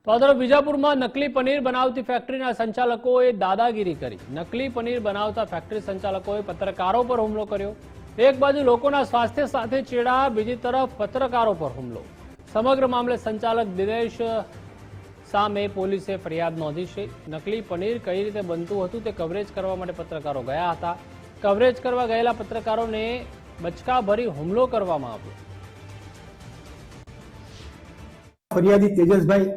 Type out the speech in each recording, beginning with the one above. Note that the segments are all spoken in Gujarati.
તો આ તરફ વિજાપુરમાં નકલી પનીર બનાવતી ફેક્ટરીના સંચાલકોએ દાદાગીરી કરી। નકલી પનીર બનાવતા ફેક્ટરી સંચાલકોએ પત્રકારો પર હુમલો કર્યો। એક બાજુ લોકોના સ્વાસ્થ્ય સાથે ચેડા, બીજી તરફ પત્રકારો પર હુમલો। સમગ્ર મામલે સંચાલક દિનેશ સામે પોલીસે ફરિયાદ નોંધી છે। નકલી પનીર કઈ રીતે બનતું હતું તે કવરેજ કરવા માટે પત્રકારો ગયા હતા। કવરેજ કરવા ગયેલા પત્રકારોને બચકા ભરી હુમલો કરવામાં આવ્યો। ફરિયાદી તેજસભાઈ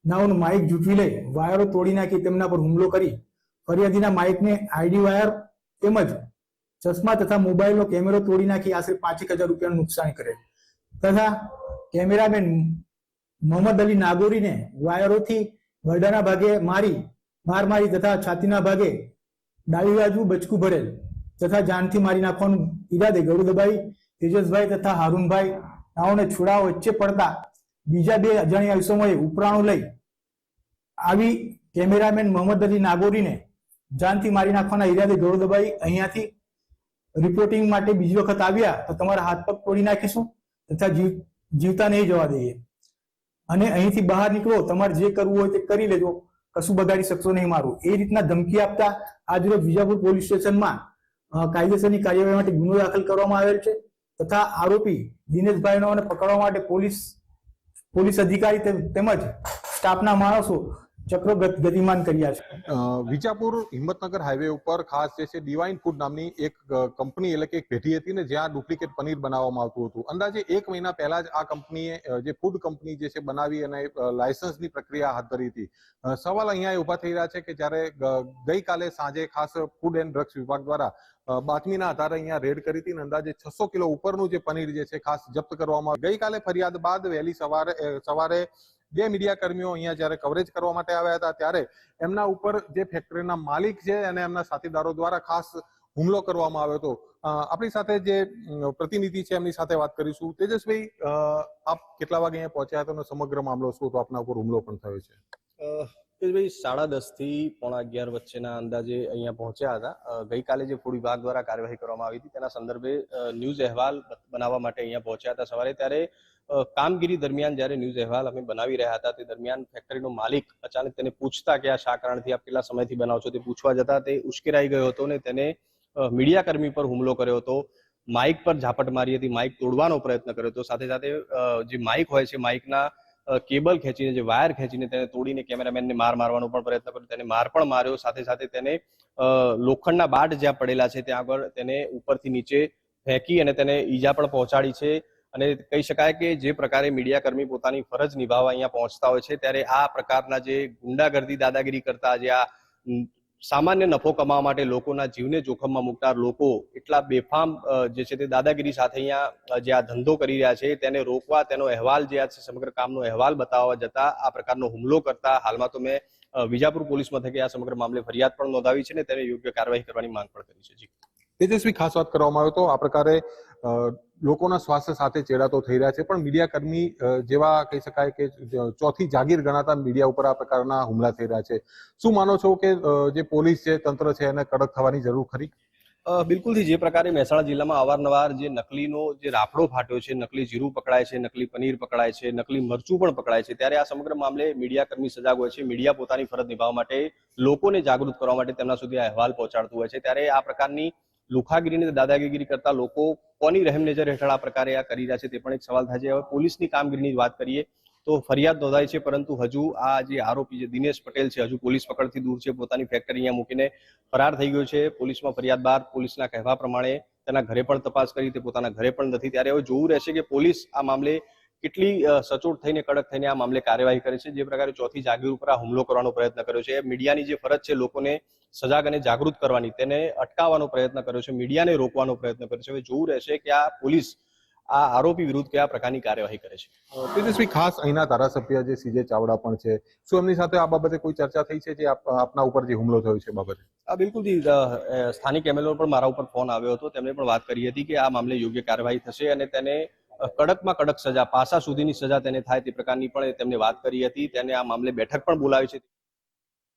નાઓનું માઇક જૂટવી લઈ વાયરો તોડી નાખી તેમના પર હુમલો કરી ફરિયાદીના માઇકને આઈડી વાયર તેમજ ચશ્મા તથા મોબાઈલનો કેમેરો તોડી નાખી આશરે 5,000 રૂપિયાનું નુકસાન કરે તથા કેમેરામેન મોહમ્મદ અલી નાગોરીને વાયરોથી ગરડાના ભાગે માર મારી તથા છાતીના ભાગે ડાબી બાજુ બચકું ભરેલ તથા જાનથી મારી નાખવાનું ઈરાદે ગરુડભાઈ તેજસભાઈ તથા હારૂનભાઈ નાઓને છોડાવ વચ્ચે પડતા બીજા બે અજાણ્યા ઇસમોએ ઉપરાણું લઈ આવી કેમેરામેન મોહમ્મદ અલી નાગોરીને જાનથી મારી નાખવાના ઈરાદે ગરુડભાઈ અહીંયાથી રિપોર્ટિંગ માટે બીજી વખત આવ્યા તો તમારા હાથ પગ તોડી નાખીશું તથા જીવતા નહીં જવા દઈએ અને અહીંથી બહાર નીકળો, તમારે જે કરવું હોય તે કરી લેજો, કશું બગાડી શકશો નહીં મારું, એ રીતના ધમકી આપતા આજરોજ વિજાપુર પોલીસ સ્ટેશનમાં કાયદેસરની કાર્યવાહી માટે ગુનો દાખલ કરવામાં આવેલ છે તથા આરોપી દિનેશભાઈનો પકડવા માટે પોલીસ અધિકારી તેમજ સ્ટાફના માણસો ચક્રો ગતિમાન કર્યા છે। વિજાપુર હિંમતનગર હાઈવે ઉપર ખાસ જે છે ડિવાઇન ફૂડ નામની એક કંપની એટલે કે એક પેઢી હતી ને જ્યાં ડુપ્લિકેટ પનીર બનાવવામાં આવતું હતું। અંદાજે 1 મહિના પહેલા જ આ કંપનીએ જે ફૂડ કંપની જે છે બનાવી અને લાયસન્સની પ્રક્રિયા હાથ ધરી હતી। સવાલ અહીંયા ઉભા થઈ રહ્યા છે કે જ્યારે ગઈકાલે સાંજે ખાસ ફૂડ એન્ડ ડ્રગ્સ વિભાગ દ્વારા બાતમીના આધારે અહીંયા રેડ કરી હતી અને અંદાજે 600 કિલો ઉપરનું જે પનીર જે છે ખાસ જપ્ત કરવામાં આવ્યું। ગઈકાલે ફરિયાદ બાદ વહેલી સવારે બે મીડિયા કર્મીઓ અહીંયા જ્યારે કવરેજ કરવા માટે આવ્યા હતા ત્યારે એમના ઉપર જે ફેક્ટરીના માલિક છે અને એમના સાથીદારો દ્વારા ખાસ હુમલો કરવામાં આવ્યો હતો। આપણી સાથે જે પ્રતિનિધિ છે એમની સાથે વાત કરીશું। તેજસભાઈ, આપ કેટલા વાગે અહીંયા પહોંચ્યા હતા અને સમગ્ર મામલો શું હતો? આપના ઉપર હુમલો પણ થયો છે? ભાઈ 10:30 થી 11:15 વચ્ચેના અંદાજે અહીંયા પહોંચ્યા હતા। ગઈકાલે જે ફૂડ વિભાગ દ્વારા કાર્યવાહી કરવામાં આવી હતી તેના સંદર્ભે ન્યૂઝ અહેવાલ બનાવવા માટે અહીંયા પહોંચ્યા હતા સવારે। ત્યારે કામગીરી દરમિયાન જ્યારે ન્યૂઝ અહેવાલ અમે બનાવી રહ્યા હતા તે દરમિયાન ફેક્ટરીનો માલિક અચાનક તેને પૂછતા કે આ શા કારણથી આપ કેટલા સમયથી બનાવો છો તે પૂછવા જતા તે ઉશ્કેરાઈ ગયો હતો ને તેને મીડિયા કર્મી પર હુમલો કર્યો હતો। માઇક પર ઝાપટ મારી હતી, માઇક તોડવાનો પ્રયત્ન કર્યો હતો, સાથે સાથે જે માઇક હોય છે માઇકના કેબલ ખેંચીને જે વાયર ખેંચીને તેને તોડીને કેમેરામેનને મારવાનો પણ પ્રયત્ન કર્યો, તેને માર પણ માર્યો। સાથે સાથે તેને લોખંડના બાટ જ્યાં પડેલા છે ત્યાં આગળ તેને ઉપરથી નીચે ફેંકી અને તેને ઈજા પણ પહોંચાડી છે। અને કહી શકાય કે જે પ્રકારે મીડિયા કર્મી પોતાની ફરજ નિભાવવા અહીંયા પહોંચતા હોય છે ત્યારે આ પ્રકારના જે ગુંડાગર્દી દાદાગીરી કરતા, જે આ સામાન્ય નફો કમાવા માટે લોકોના જીવને જોખમમાં મૂકનાર લોકો એટલા બેફામ જે છે તે દાદાગીરી સાથે અહીંયા જે આ ધંધો કરી રહ્યા છે તેને રોકવા, તેનો અહેવાલ જે આ સમગ્ર કામનો અહેવાલ બતાવવા જતા આ પ્રકારનો હુમલો કરતા હાલમાં તો મેં વિજાપુર પોલીસ મથકે આ સમગ્ર મામલે ફરિયાદ પણ નોંધાવી છે ને તેને યોગ્ય કાર્યવાહી કરવાની માંગ પણ કરી છે। જી તેજસ્વી, ખાસ વાત કરવામાં આવે તો આ પ્રકારે લોકોના સ્વાસ્થ્ય સાથે ચેડા તો થઈ રહ્યા છે પણ મીડિયા કર્મી જેવા કહી શકાય કે ચોથી જાગીર ગણાતા મીડિયા ઉપર આ પ્રકારના હુમલા થઈ રહ્યા છે। શું માનો છો કે જે પોલીસ છે, તંત્ર છે એને કડક થવાની જરૂર ખરી? બિલકુલથી જે પ્રકારે મહેસાણા જિલ્લામાં અવારનવાર જે નકલીનો જે રાફડો ફાટ્યો છે, નકલી જીરું પકડાય છે, નકલી પનીર પકડાય છે, નકલી મરચું પણ પકડાય છે, ત્યારે આ સમગ્ર મામલે મીડિયા કર્મી સજાગ હોય છે। મીડિયા પોતાની ફરજ નિભાવવા માટે, લોકોને જાગૃત કરવા માટે તેમના સુધી આ અહેવાલ પહોંચાડતું હોય છે। ત્યારે આ પ્રકારની લુખાગીરી દાદાગીરી કરતા લોકો કોની રહેમ નજર હેઠળ આ પ્રકારે આ કરી રહ્યા છે તે પણ એક સવાલ થાય છે। હવે પોલીસની કામગીરીની વાત કરીએ તો ફરિયાદ નોંધાઈ છે પરંતુ હજુ આ જે આરોપી જે દિનેશ પટેલ છે હજુ પોલીસ પકડથી દૂર છે, પોતાની ફેક્ટરી અહીંયા મૂકીને ફરાર થઈ ગયો છે। પોલીસમાં ફરિયાદ બાદ પોલીસના કહેવા પ્રમાણે તેના ઘરે પણ તપાસ કરી, તે પોતાના ઘરે પણ નથી। ત્યારે હવે જોવું રહેશે કે પોલીસ આ મામલે કેટલી સચોટ થઈને, કડક થઈને આ મામલે કાર્યવાહી કરે છે। જે પ્રકારે ચોથી જાગીર ઉપર આ હુમલો કરવાનો પ્રયત્ન કર્યો છે, મીડિયાની જે ફરજ છે લોકોને સજાગ અને જાગૃત કરવાની, તેને અટકાવવાનો પ્રયત્ન કર્યો છે, મીડિયાને રોકવાનો પ્રયત્ન કર્યો છે। હવે જોવું રહેશે કે આ પોલીસ આ આરોપી વિરુદ્ધ કયા પ્રકારની કાર્યવાહી કરે છે। તેજસ્વી, ખાસ અહીંના ધારાસભ્ય જે સીજે ચાવડા પણ છે, શું એમની સાથે આ બાબતે કોઈ ચર્ચા થઈ છે જે આપના ઉપર જે હુમલો થયો છે બાબતે? બિલકુલ, સ્થાનિક એમએલએ પણ મારા ઉપર ફોન આવ્યો હતો, તેમણે પણ વાત કરી હતી કે આ મામલે યોગ્ય કાર્યવાહી થશે અને તેને કડકમાં કડક સજા, પાસા સુધીની સજા તેને થાય તે પ્રકારની પણ તેમને વાત કરી હતી। તેને આ મામલે બેઠક પણ બોલાવી છે।